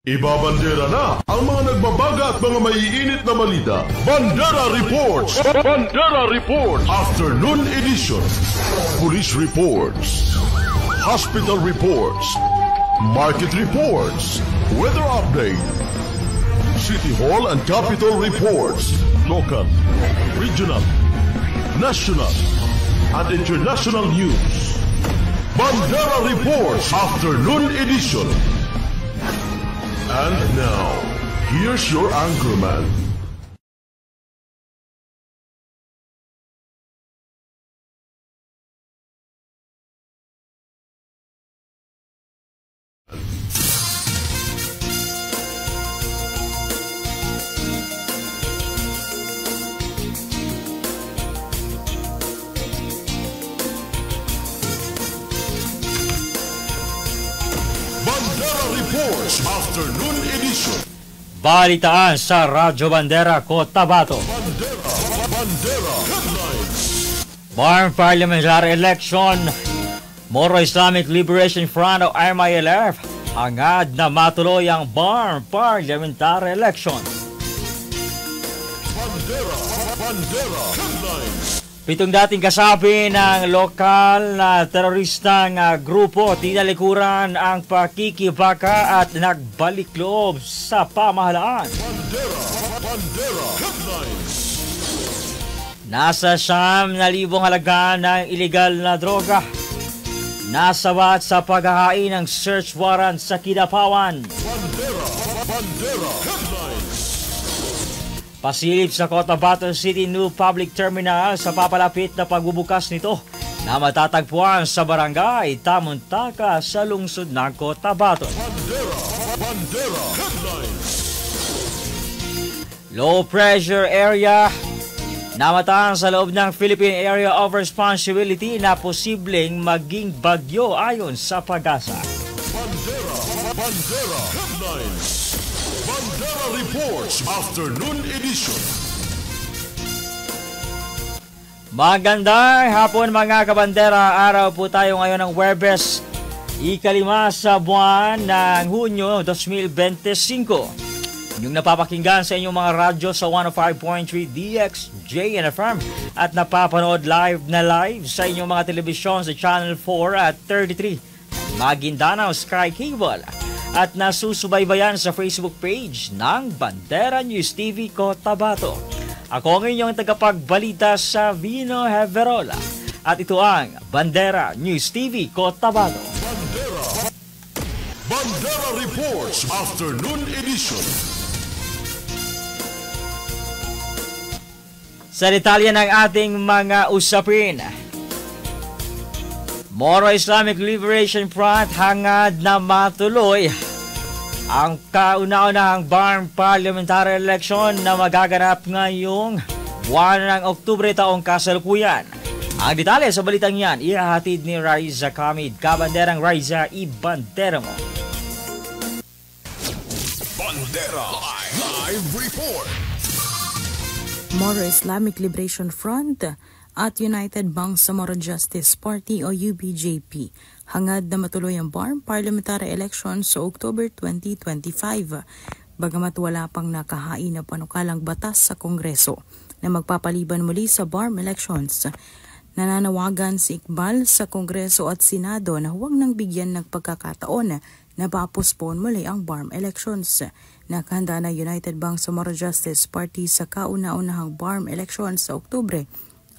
Ibabandera na ang mga nagbabaga at mga maiinit na balita. Bandera Reports! Bandera Reports! Afternoon Edition. Police Reports. Hospital Reports. Market Reports. Weather Update. City Hall and Capitol Reports. Local, regional, national, and international news. Bandera Reports Afternoon Edition. And now, here's your anchorman. Bandera Reports Afternoon Edition. Balitaan sa Radyo Bandera, Cotabato. Bandera Headlines. Barm Parliamentary Election. Moro Islamic Liberation Front o MILF. Hangad na matuloy ang Barm Parliamentary Election. Bandera Headlines. 7 dating kasapi ng lokal na teroristang grupo tinalikuran ang pakikibaka at nagbalik loob sa pamahalaan. Bandera Headlines. Nasa 9,000 halaga ng ilegal na droga. Nasabat sa paghahain ng search warrant sa Kidapawan. Bandera Headlines. Pasilip sa Cotabato City New Public Terminal sa papalapit na pagbubukas nito na matatagpuan sa barangay Tamuntaka sa lungsod ng Cotabato. Bandera Headlines. Low pressure area namataan sa loob ng Philippine Area of Responsibility na posibleng maging bagyo ayon sa Pag-asa. Bandera Headlines. Bandera Reports Afternoon Edition. Magandang hapon mga kabandera. Araw po tayo ngayon ng Huwebes, ikalima sa buwan ng Hunyo 2025. Yung napapakinggan sa inyong mga radyo sa 105.3 DXJ FM at napapanood live sa inyong mga telebisyon sa Channel 4 at 33 Maguindanao Sky Cable at nasusubaybayan sa Facebook page ng Bandera News TV Cotabato. Ako ang inyong tagapagbalita sa Vino Heverola at ito ang Bandera News TV Cotabato. Bandera Reports Afternoon Edition. Sa detalye ng ating mga usapin, Moro Islamic Liberation Front hangad na matuloy ang kauna-unahang Barm Parliamentary Election na magaganap ngayong buwan ng Oktubre taong kasalukuyan. Ang detalye sa balitang yan, ihahatid ni Raiza Kamid. Kabanderang Raiza, ibandera mo. Bandera Live Report. Moro Islamic Liberation Front at United Bangsamoro Justice Party o UBJP hangad na matuloy ang Barm Parliamentary Election sa October 2025 bagamat wala pang nakahain na panukalang batas sa Kongreso na magpapaliban muli sa Barm Elections. Nananawagan si Iqbal sa Kongreso at Senado na huwag nang bigyan ng pagkakataon na pa-postpone muli ang Barm Elections. Nakahanda na United Bangsamoro Justice Party sa kauna-unahang Barm Elections sa Oktubre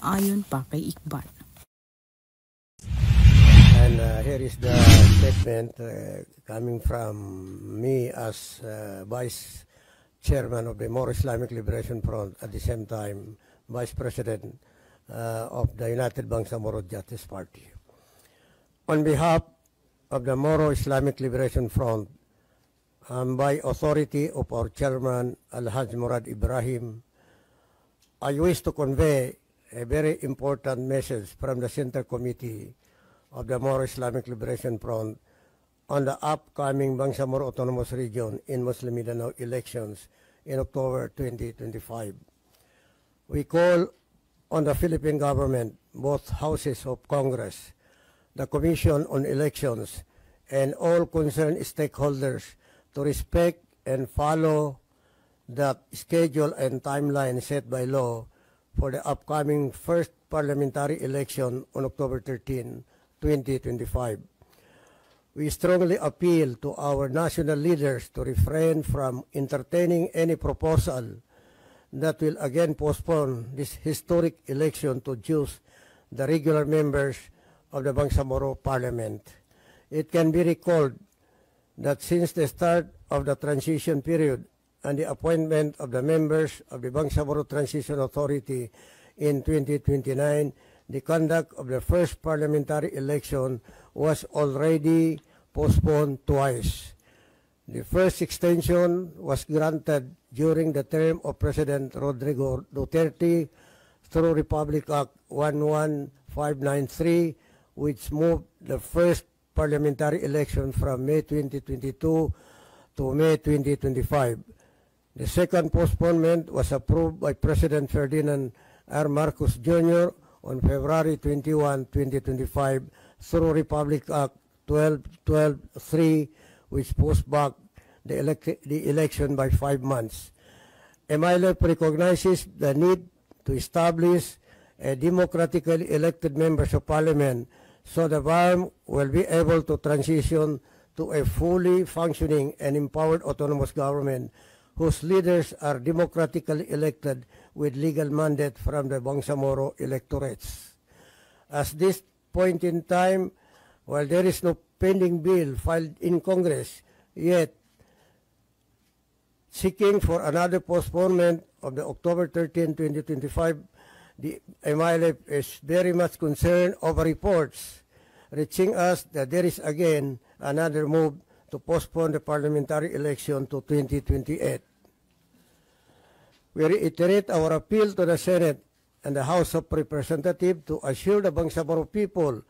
ayon pa kay Iqbal. And here is the statement coming from me as Vice Chairman of the Moro Islamic Liberation Front, at the same time Vice President of the United Bangsamoro Justice Party. On behalf of the Moro Islamic Liberation Front, by authority of our Chairman Al-Haj Murad Ibrahim, I wish to convey a very important message from the Center Committee of the Moro Islamic Liberation Front on the upcoming Bangsamoro Autonomous Region in Muslim Mindanao elections in October 2025. We call on the Philippine government, both houses of Congress, the Commission on Elections, and all concerned stakeholders to respect and follow the schedule and timeline set by law for the upcoming first parliamentary election on October 13, 2025. We strongly appeal to our national leaders to refrain from entertaining any proposal that will again postpone this historic election to choose the regular members of the Bangsamoro Parliament. It can be recalled that since the start of the transition period and the appointment of the members of the Bangsamoro Transition Authority in 2029, the conduct of the first parliamentary election was already postponed twice. The first extension was granted during the term of President Rodrigo Duterte through Republic Act 11593, which moved the first parliamentary election from May 2022 to May 2025. The second postponement was approved by President Ferdinand R. Marcos Jr. on February 21, 2025 through Republic Act 12123, which pushed back the election by 5 months. MILF recognizes the need to establish a democratically elected members of parliament so the BARM will be able to transition to a fully functioning and empowered autonomous government whose leaders are democratically elected with legal mandate from the Bangsamoro electorates. At this point in time, while there is no pending bill filed in Congress, yet seeking for another postponement of the October 13, 2025, the MILF is very much concerned over reports reaching us that there is again another move to postpone the parliamentary election to 2028. We reiterate our appeal to the Senate and the House of Representatives to assure the Bangsamoro people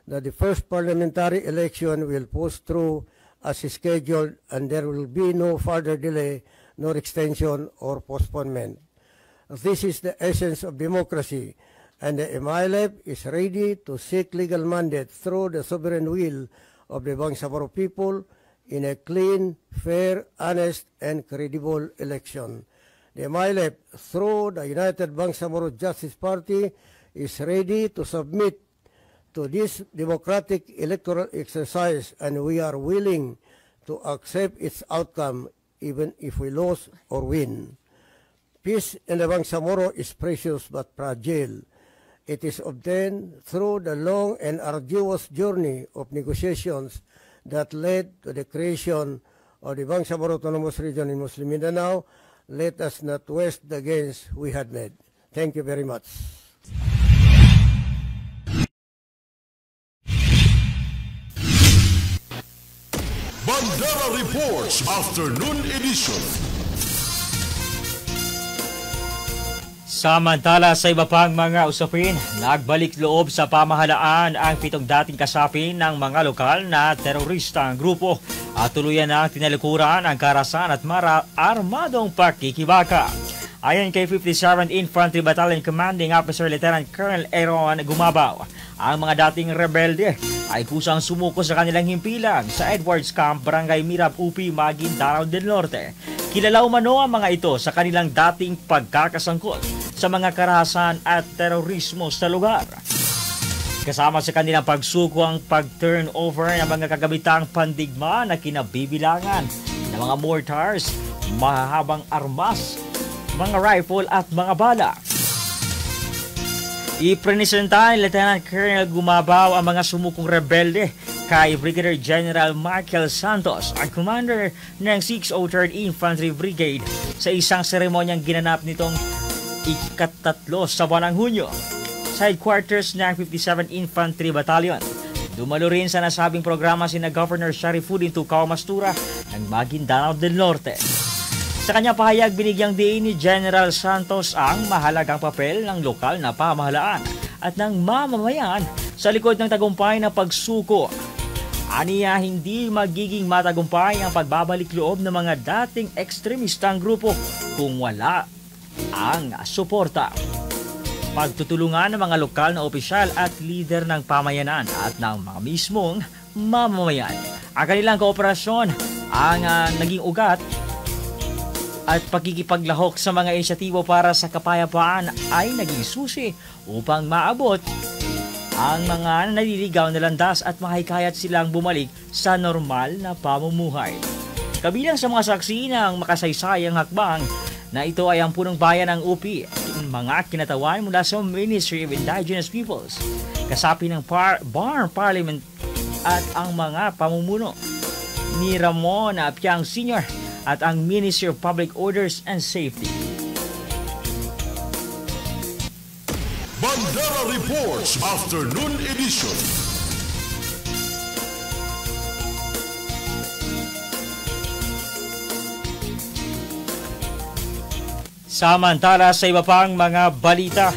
that the first parliamentary election will push through as scheduled and there will be no further delay nor extension or postponement. This is the essence of democracy, and the MILF is ready to seek legal mandate through the sovereign will of the Bangsamoro people in a clean, fair, honest, and credible election. The MILF, through the United Bangsamoro Justice Party, is ready to submit to this democratic electoral exercise, and we are willing to accept its outcome even if we lose or win. Peace in the Bangsamoro is precious but fragile. It is obtained through the long and arduous journey of negotiations that led to the creation of the Bangsamoro Autonomous Region in Muslim Mindanao. Let us not waste the gains we had made. Thank you very much. Bandera Reports Afternoon Edition. Samantala sa iba pang mga usapin, nagbalik loob sa pamahalaan ang 7 dating kasapi ng mga lokal na teroristang grupo at tuluyan na tinalikuran ang karahasan at armadong pakikibaka. Ayon kay 57th Infantry Battalion Commanding Officer Lieutenant Colonel Aaron Gumabaw, ang mga dating rebelde ay kusang sumuko sa kanilang himpilan sa Edwards Camp, Barangay Mirab, UP, Maguindanao del Norte. Kilala umano ang mga ito sa kanilang dating pagkakasangkot sa mga karahasan at terorismo sa lugar. Kasama sa kanilang pagsuko ang pag-turnover ng mga kagamitang pandigma na kinabibilangan ng mga mortars, mahahabang armas, mga rifle at mga bala. Ipresenta ni Lieutenant Colonel Gumabaw ang mga sumukong rebelde kay Brigadier General Michael Santos, ang commander ng 603rd Infantry Brigade, sa isang seremonyang ginanap nitong ika-3 sa buwan ng Hunyo sa headquarters ng 57th Infantry Battalion. Dumalo rin sa nasabing programa sina Governor Sharifuddin Tucao Mastura ng Maguindanao del Norte. Sa kanyang pahayag, binigyang diin ni General Santos ang mahalagang papel ng lokal na pamahalaan at ng mamamayan sa likod ng tagumpay na pagsuko. Aniya, hindi magiging matagumpay ang pagbabalik loob ng mga dating ekstremistang grupo kung wala ang suporta, pagtutulungan ng mga lokal na opisyal at lider ng pamayanan at ng mga mismong mamamayan. Ang kanilang kooperasyon ang naging ugat at pagkikipaglahok sa mga inisyatibo para sa kapayapaan ay naging susi upang maabot ang mga naliligaw na landas at mahikayat silang bumalik sa normal na pamumuhay. Kabilang sa mga saksi ng makasaysayang hakbang na ito ay ang punong bayan ng UP, mga kinatawan mula sa Ministry of Indigenous Peoples, kasapi ng Barn Parliament at ang mga pamumuno ni Ramon Apiang Sr. at ang Ministry of Public Orders and Safety. Bandera Reports Afternoon Edition. Samantala sa iba pang mga balita,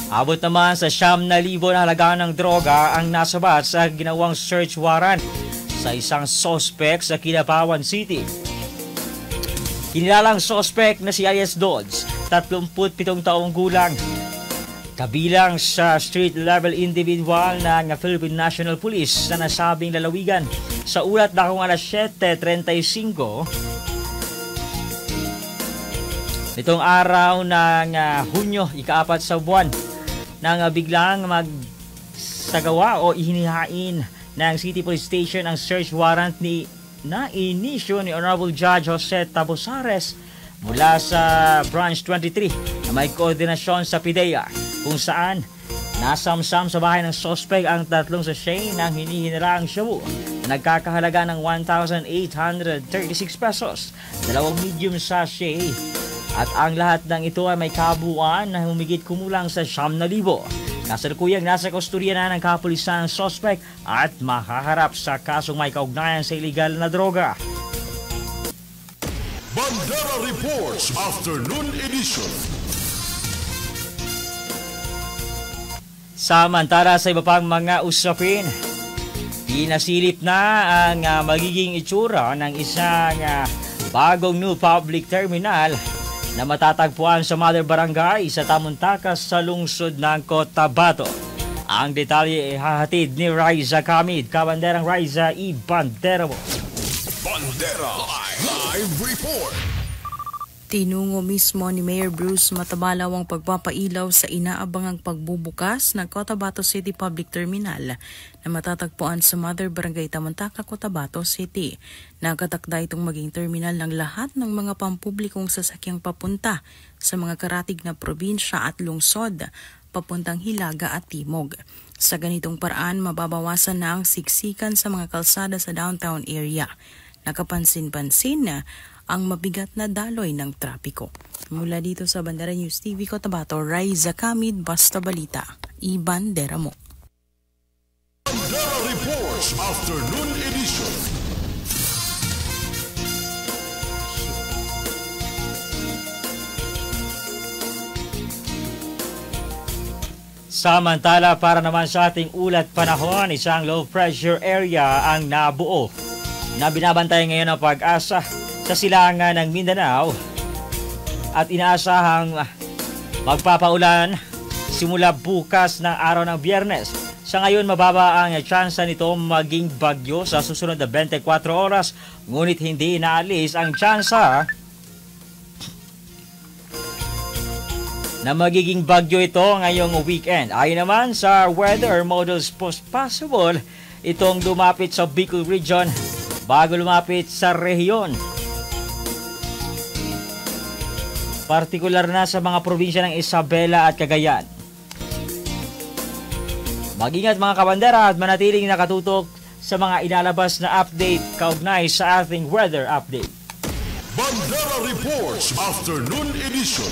abot naman sa 9,000 na halaga ng droga ang nasabat sa ginawang search warrant sa isang sospek sa Kidapawan City. Kinilalang sospek na si Ayes Dodds, 37 taong gulang, kabilang sa street-level individual ng Philippine National Police na nasabing lalawigan. Sa ulat na kung alas 7:35 nitong araw ng Hunyo, ika-4 sa buwan, nang biglang magsagawa o ihinihain ng City Police Station ang search warrant na inisyo ni Honorable Judge Jose Tabosares mula sa Branch 23 na may koordinasyon sa PIDEA, kung saan nasamsam sa bahay ng suspect ang 3 sachet ng hinihinirang shabu na nagkakahalaga ng 1,836 pesos, 2 medium sachet, at ang lahat ng ito ay may kabuuan na humigit kumulang sa 9,000. Kasalukuyang nasa kustodiya na ng kapulisan ng suspect at makaharap sa kasong may kaugnayan sa illegal na droga. Bandera Reports Afternoon Edition. Samantala sa iba pang mga usapin, pinasilip na ang magiging itsura ng isang bagong new public terminal na matatagpuan sa Mother Barangay sa Tamuntakas sa lungsod ng Cotabato. Ang detalye ay hahatid ni Riza Kamid. Kabanderang Riza, i-bandera mo. Bandera Live Report. Tinungo mismo ni Mayor Bruce Matabalaw ang pagpapailaw sa inaabangang pagbubukas ng Cotabato City Public Terminal na matatagpuan sa Mother Barangay Tamantaka, Cotabato City. Nakatakda itong maging terminal ng lahat ng mga pampublikong sasakyang papunta sa mga karatig na probinsya at lungsod, papuntang Hilaga at Timog. Sa ganitong paraan, mababawasan na ang siksikan sa mga kalsada sa downtown area. Nakapansin-pansin na ang mabigat na daloy ng trapiko. Mula dito sa Bandera News TV Cotabato, Riza Kamid, Basta Balita, i-bandera mo. Bandera Reports Afternoon Edition. Samantala, para naman sa ating ulat panahon, isang low pressure area ang nabuo na binabantay ngayon ng Pag-asa sa silangan ng Mindanao at inaasahang magpapaulan simula bukas ng araw ng Biyernes. Sa ngayon, mababa ang tsansa nito maging bagyo sa susunod na 24 oras, ngunit hindi inaalis ang tsansa na magiging bagyo ito ngayong weekend. Ayon naman sa weather models, possible itong lumapit sa Bicol region bago lumapit sa rehiyon, partikular na sa mga probinsya ng Isabela at Cagayan. Mag-ingat mga kabandera at manatiling nakatutok sa mga inalabas na update kaugnay sa ating weather update. Bandera Reports Afternoon Edition.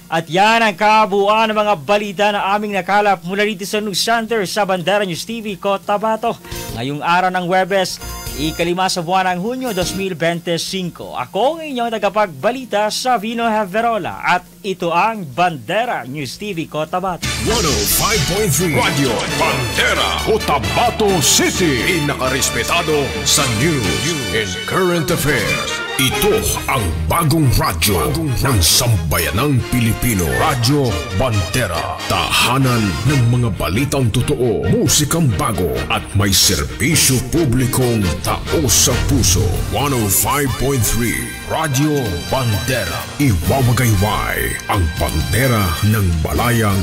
At yan ang kabuuan ng mga balita na aming nakalap mula dito sa News Center sa Bandera News TV Cotabato. Ngayong araw ng Huwebes, ika-5 sa buwan ng Hunyo 2025. Ako ang inyong tagapagbalita sa Vino Heverola at ito ang Bandera News TV Cotabato. 105.3 Radio Bandera Cotabato City. Inakarespetado sa news and current affairs. Ito ang bagong radyo ng sambayanang Pilipino. Radyo Bandera. Tahanan ng mga balitang totoo, musikang bago at may serbisyo publikong taos sa puso. 105.3 Radyo Bandera. Iwawagayway ang bandera ng balayang